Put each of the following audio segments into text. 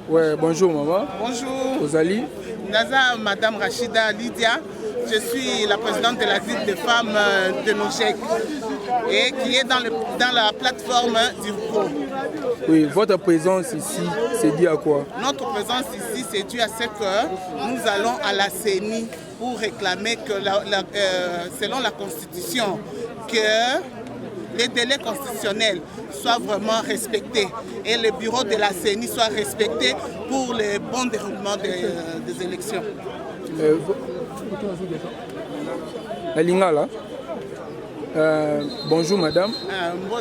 Ouais, bonjour maman. Bonjour. Ozali. Naza, Madame Rachida Lydia. Je suis la présidente de la ville des femmes de Nogek et qui est dans la plateforme du pro. Oui, votre présence ici, c'est dû à quoi? Notre présence ici, c'est dû à ce que nous allons à la CENI pour réclamer que, selon la Constitution, que les délais constitutionnels soient vraiment respectés et le bureau de la CENI soit respecté pour le bon déroulement des élections. La Lingala. Bonjour madame.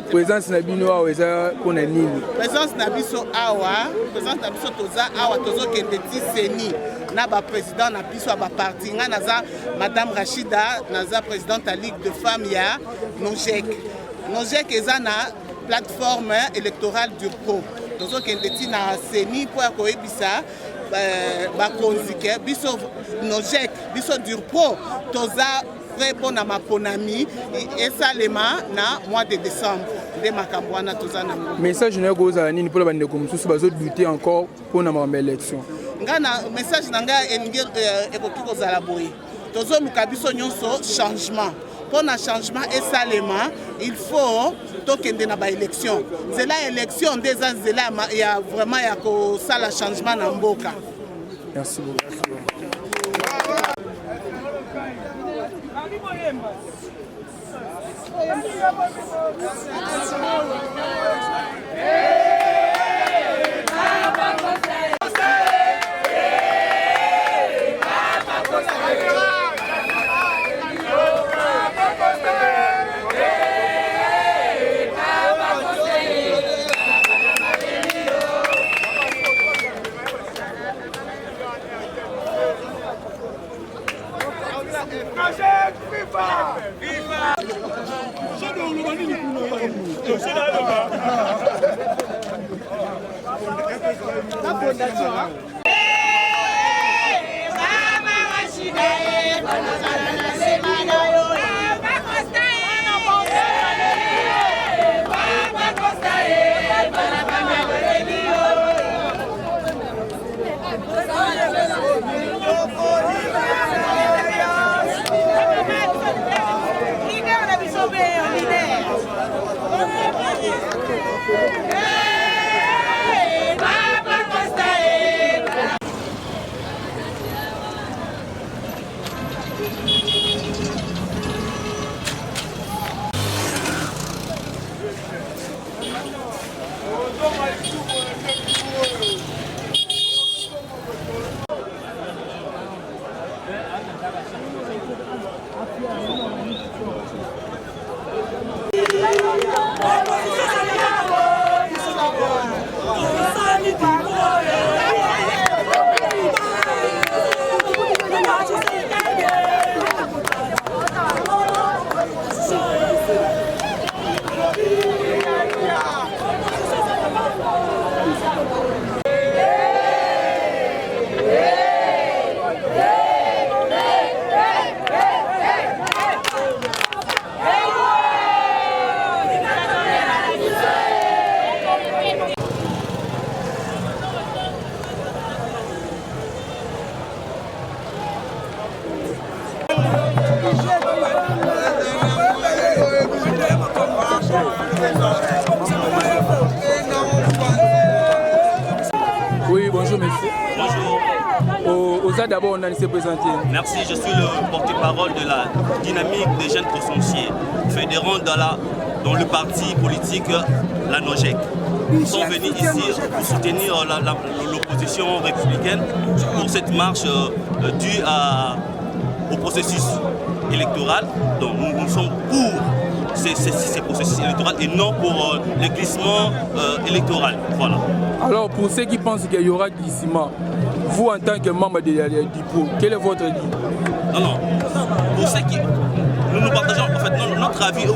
Présence Nabino Aweza Konanini. Présence Nabiso Awa, présence Nabiso Toza Awa Tozo Kendeti Seni. Naba président Nabiso Aba parti. Naza Madame Rachida, Naza présidente à Ligue de femmes ya Nogek. Nogek est na plateforme électorale du pro. Tozo Kendeti na Seni pour akoebisa bakonzike biso Nogek biso du pro Toza très bon à ma ponami et ça les na mois de décembre de Makambwana Tozana. Message n'est pas ni pour la bande comme sous bazo douter encore pour na ma élection. Ngana message nanga engel ekoki kozala boye. Tozo lukabiso nyonso changement. Pour un changement et salement, il faut tokende na ba élection. C'est la élection des ans là il y a vraiment il y a que ça la changement na mboka. Merci beaucoup. Ça d'abord on a s'est présenté. Merci, je suis le porte-parole de la dynamique des jeunes conscienciers fédérants dans le parti politique la NOJEC. Nous sommes venus ici pour soutenir l'opposition républicaine pour cette marche due au processus électoral. Donc nous sommes pour ces processus électoraux et non pour le glissement électoral. Voilà. Alors pour ceux qui pensent qu'il y aura glissement, vous en tant que membre de DIPO, quel est votre avis? Non. Pour ceux qui... Nous partageons en fait notre avis, le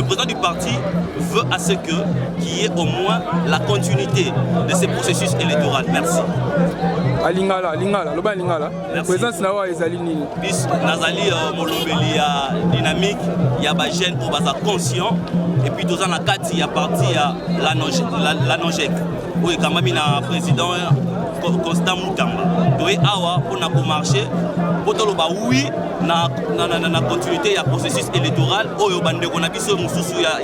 président du parti veut à ce qu'il y ait au moins la continuité de ces processus électoraux. Merci. Lingala, le président Sinawa ezali nini? Bis nazali molobeli ya dynamique, ya ba jeune pour baza conscient et puis tous en la kati il y a parti la NOJEC. Oui, quand même na président Constant Mutamba. Doit awa pour na marcher pour toloba oui na continuité ya processus électoral oyo bande ko na biso mususu ya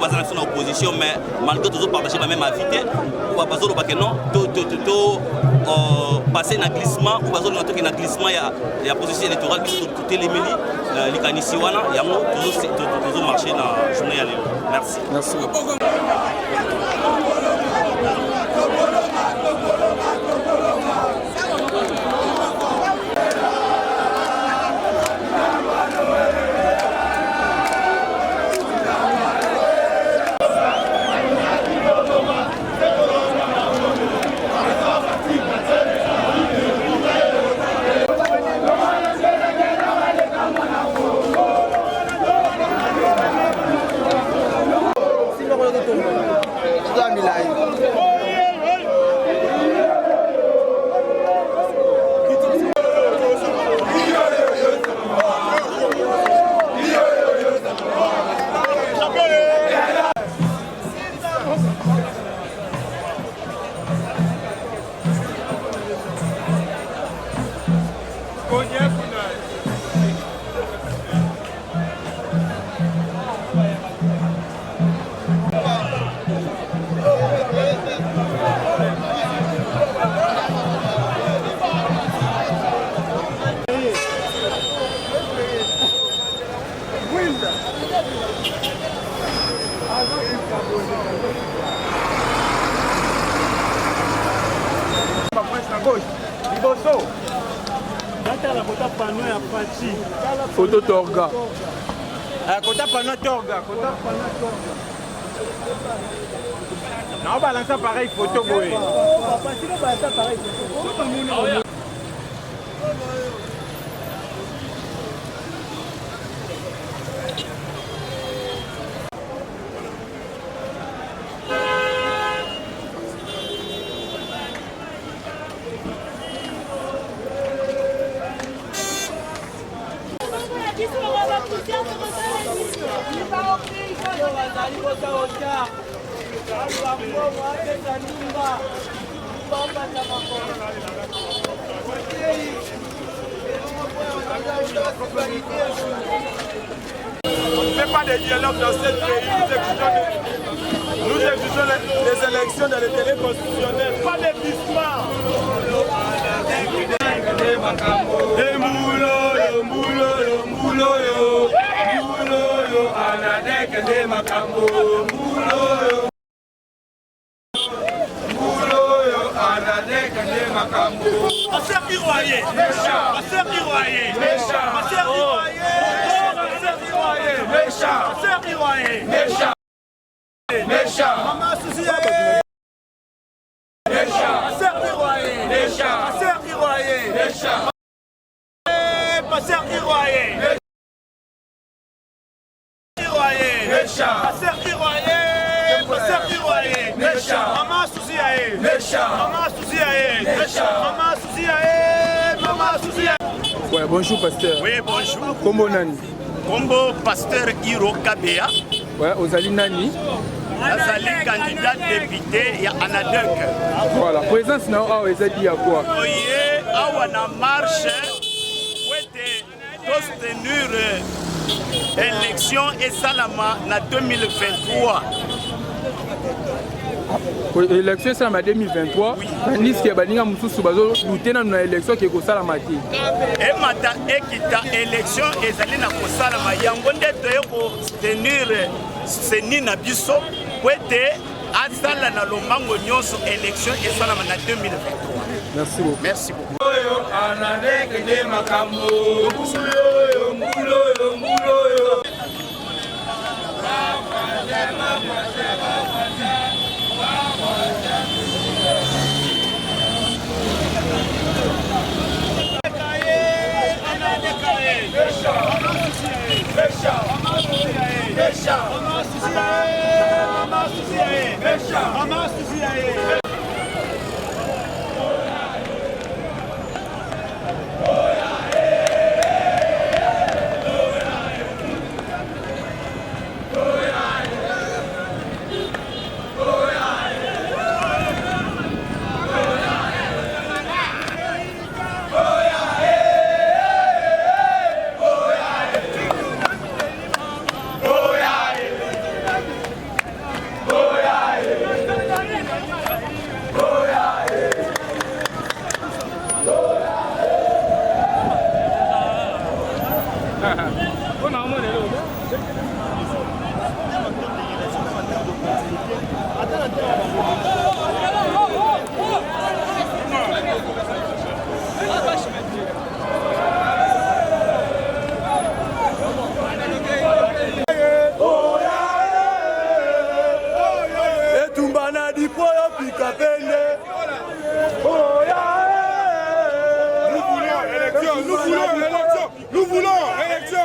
baza na opposition mais malgré toujours partager la même avis ou ba bazolo ba que non passer na glissement ou bazolo na glissement ya processus électoral biso tout les meli likanisi wana yango toujours marcher na journée ya lelo. Merci. Merci. Photo Torga. Kota pano Torga. Non, balance pareil photo boy. On ne fait pas de dialogue dans ce pays. Nous exigeons des élections dans les délais constitutionnels. Pas de glissement. Ouais, bonjour pasteur. Oui, bonjour. Kombo nani? Kombo pasteur Hiro Kabea. Ouais, Ozali nani? Azali candidat député ya Anadek. Voilà, présence na awa ezali ya quoi? Oye, awa na marche wete soutenir élection et salama na 2023. L'élection c'est en 2023. Tandis que Balinga Moussou Bazo douté dans l'élection qui est au Salamati. Et mata ekita élection ezali na kosala mayango ndete ko tenir seni na biso kwete azala na lombango nyonso élection esala na 2023. Merci beaucoup. Merci beaucoup. Nous voulons élection.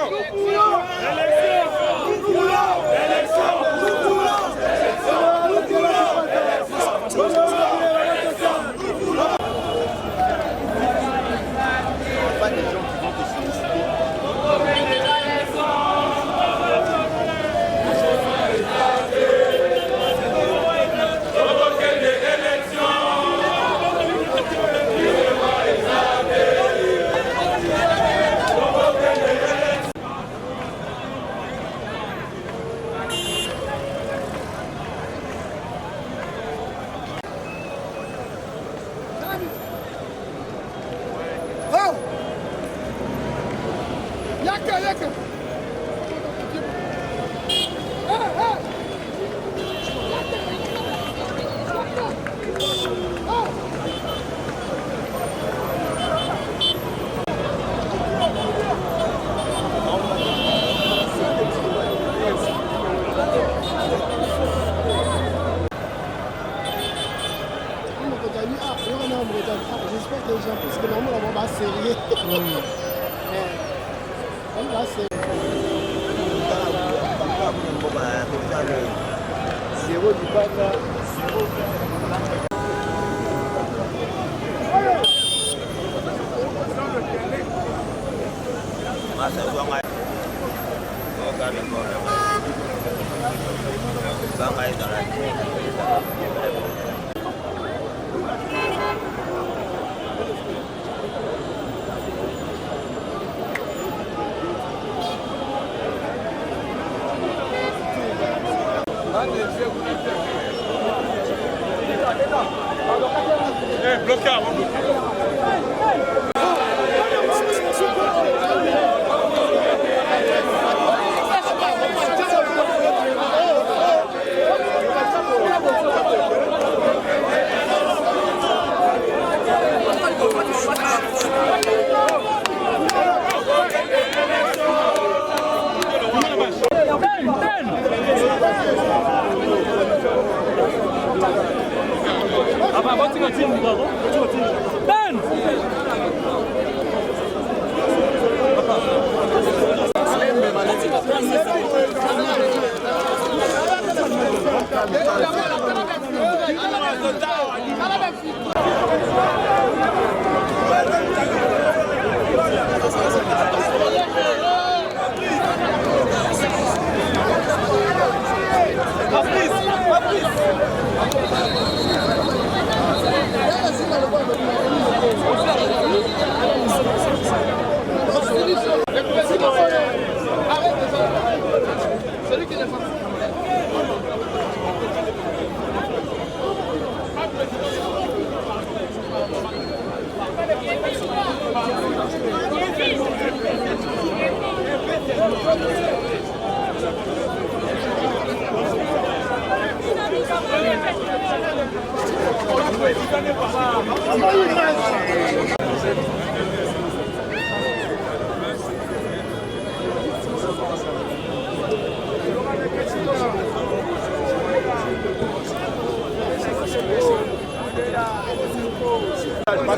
J'espère que les gens, parce que normalement, on va serrer. On va serrer. Zéro du bac. On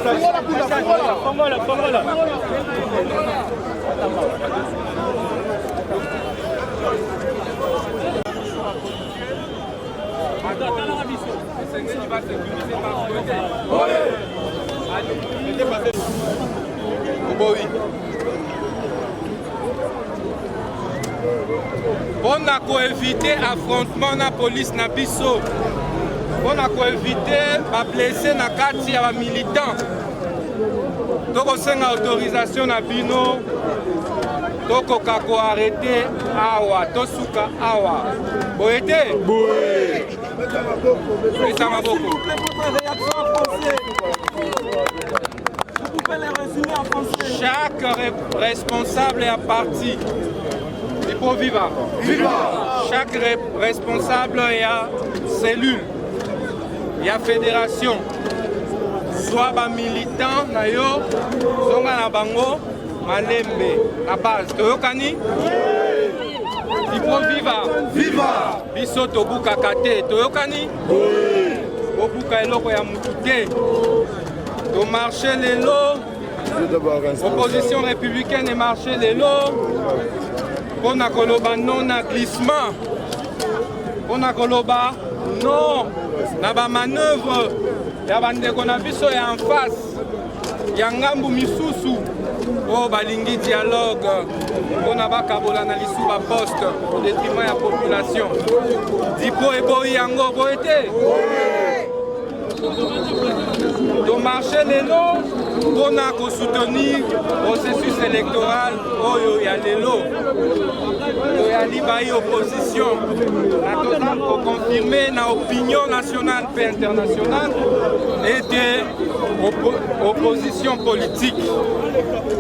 a éviter affrontement na police na biso. On a éviter ba blessé na kati ya ba militant. Toko senga autorisation na bino. Toko kako arrêter awa, tosuka awa. Boete? Boé. Ça m'a beaucoup. Chaque responsable est parti. Il faut vivre. Chaque responsable est à cellule. Il y a fédération. Soit ba militant na yo, zonga na bango, malembe, à base. Toyokani? Il faut vivre. Biso tobuka kate. Toyokani? Obuka eloko ya mutute. To marcher les lots. Opposition républicaine et marcher les lots. On a koloba non à glissement. On a koloba non. Na ba manœuvre. Ya bandeko na biso ya en face. Ya ngambu misusu. Oh balingi dialogue. On a ba kabola na lisu ba poste au détriment ya population. Dipo et boy yango boete. De marcher les lots, on a soutenir le processus électoral. Il y a les lots. Il y a l'IBAI opposition. Pour confirmer l'opinion nationale et internationale et de opposition politique.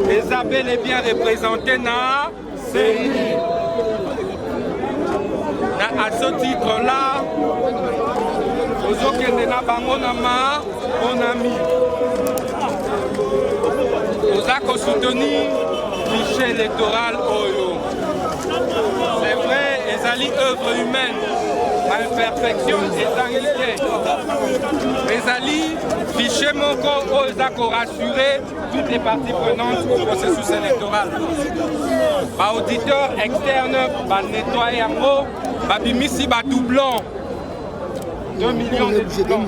Les appels est bien représentés dans CENI. À ce titre-là, mon ami, nous avons soutenu fichier électoral Oyo. C'est vrai, les alliés œuvres humaines, imperfection et les alliés fichier mon corps, ils ont rassuré toutes les parties prenantes au processus électoral. Par auditeur externe, par nettoyer en haut, par bimisi, par doublon. 2 millions de doublons.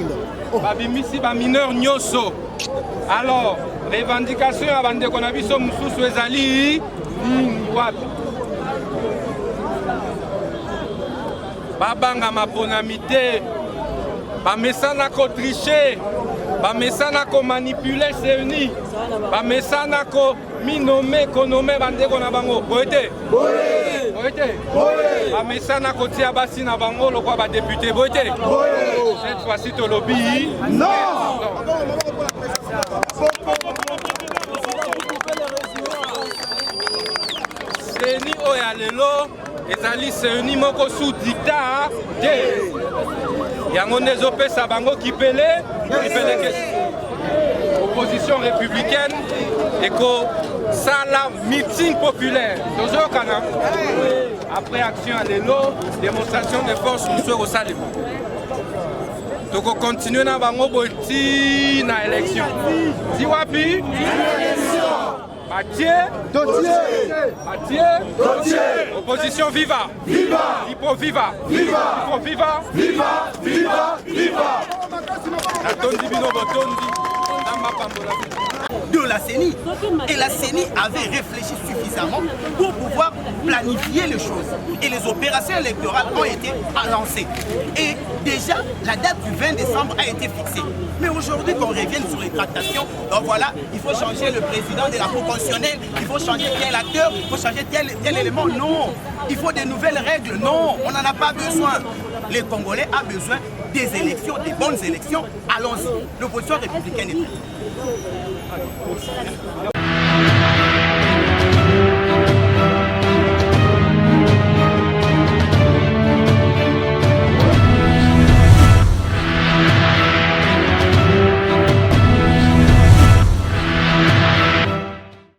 Babimisi ba mineur nyoso. Alors, revendication à bande konabiso mususu ezali wapi. Babanga maponamité. Ba mesana ko tricher. Ba mesana ko manipuler CENI. Ba mesana ko minome konome bande konabango. Boete. Boete. Boete. Ba mesana ko tia basi na bango lokwa ba député. Boete. Cette fois-ci, tu lobby. Non. CENI Oyalelo, et CENI Moko sous dictat. Il y a un désoppé Sabango qui pélait. Opposition républicaine et que ça la meeting populaire. Toujours Kana. Après action à l'élo, démonstration de force nous au salut. Donc on continue dans bango boti na élection. Ziwapi? Mathieu, Mathieu, opposition viva. Viva. Ipo viva. Viva. Ipo viva. Viva. Viva. Viva. Natondi bino botondi. Namba pambola. De la CENI. Et la CENI avait réfléchi suffisamment pour pouvoir planifier les choses. Et les opérations électorales ont été lancées. Et déjà, la date du 20 décembre a été fixée. Mais aujourd'hui, qu'on revienne sur les tractations, donc voilà, il faut changer le président de la Cour constitutionnelle, il faut changer tel acteur, il faut changer tel élément. Non, il faut des nouvelles règles. Non, on n'en a pas besoin. Les Congolais ont besoin des élections, des bonnes élections. Allons-y. L'opposition républicaine est prête.